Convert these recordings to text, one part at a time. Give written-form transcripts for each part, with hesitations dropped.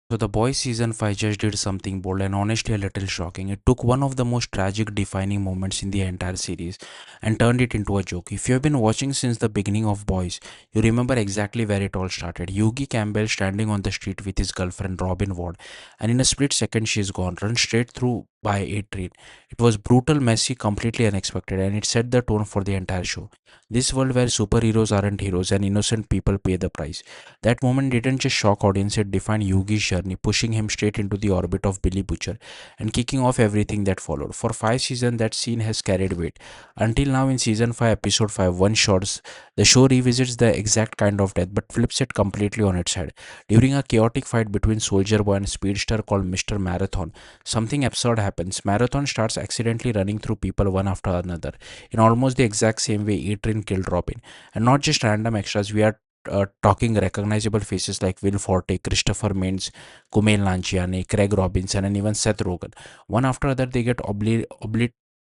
So The Boys season 5 just did something bold and honestly a little shocking. It took one of the most tragic defining moments in the entire series and turned it into a joke. If you have been watching since the beginning of Boys, you remember exactly where it all started. Yugi Campbell standing on the street with his girlfriend Robin Ward, and in a split second she's gone, run straight through by a train. It was brutal, messy, completely unexpected, and it set the tone for the entire show. This world where superheroes aren't heroes and innocent people pay the price. That moment didn't just shock audience, it defined Yugi's journey, pushing him straight into the orbit of Billy Butcher and kicking off everything that followed. For 5 seasons, that scene has carried weight. Until now, in season 5, episode 5, One Shots, the show revisits the exact kind of death but flips it completely on its head. During a chaotic fight between Soldier Boy and Speedster called Mr. Marathon, something absurd happens. Marathon starts accidentally running through people one after another in almost the exact same way A-Train killed Robin. And not just random extras, we are talking recognizable faces like Will Forte, Christopher Mintz, Kumail Nanjiani, Craig Robinson, and even Seth Rogen. One after other, they get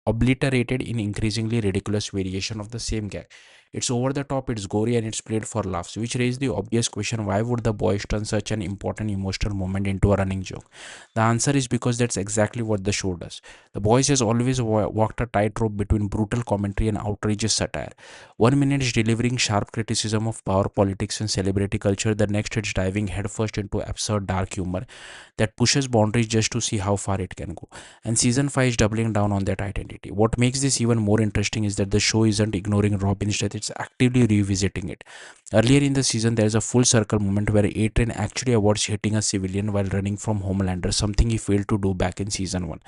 obliterated in increasingly ridiculous variation of the same gag. It's over the top, it's gory, and it's played for laughs, which raised the obvious question: why would the boys turn such an important emotional moment into a running joke? The answer is because that's exactly what the show does. The boys has always walked a tightrope between brutal commentary and outrageous satire. One minute is delivering sharp criticism of power politics and celebrity culture, the next it's diving headfirst into absurd dark humor that pushes boundaries just to see how far it can go. And season 5 is doubling down on that identity. What makes this even more interesting is that the show isn't ignoring Robin's death, it's actively revisiting it. Earlier in the season, there is a full circle moment where A-Train actually avoids hitting a civilian while running from Homelander, something he failed to do back in season 1.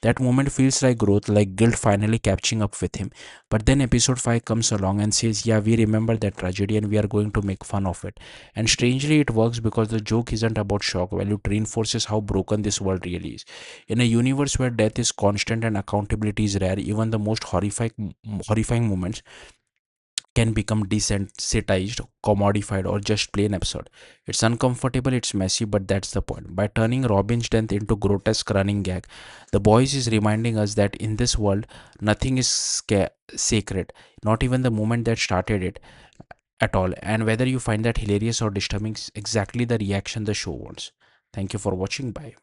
That moment feels like growth, like guilt finally catching up with him. But then episode 5 comes along and says, yeah, we remember that tragedy and we are going to make fun of it. And strangely, it works because the joke isn't about shock value, it reinforces how broken this world really is. In a universe where death is constant and accountability is rare, even the most horrifying moments can become desensitized, commodified, or just plain absurd. It's uncomfortable, it's messy, but that's the point. By turning Robin's death into grotesque running gag, the boys is reminding us that in this world, nothing is sacred, not even the moment that started it at all. And whether you find that hilarious or disturbing is exactly the reaction the show wants. Thank you for watching. Bye.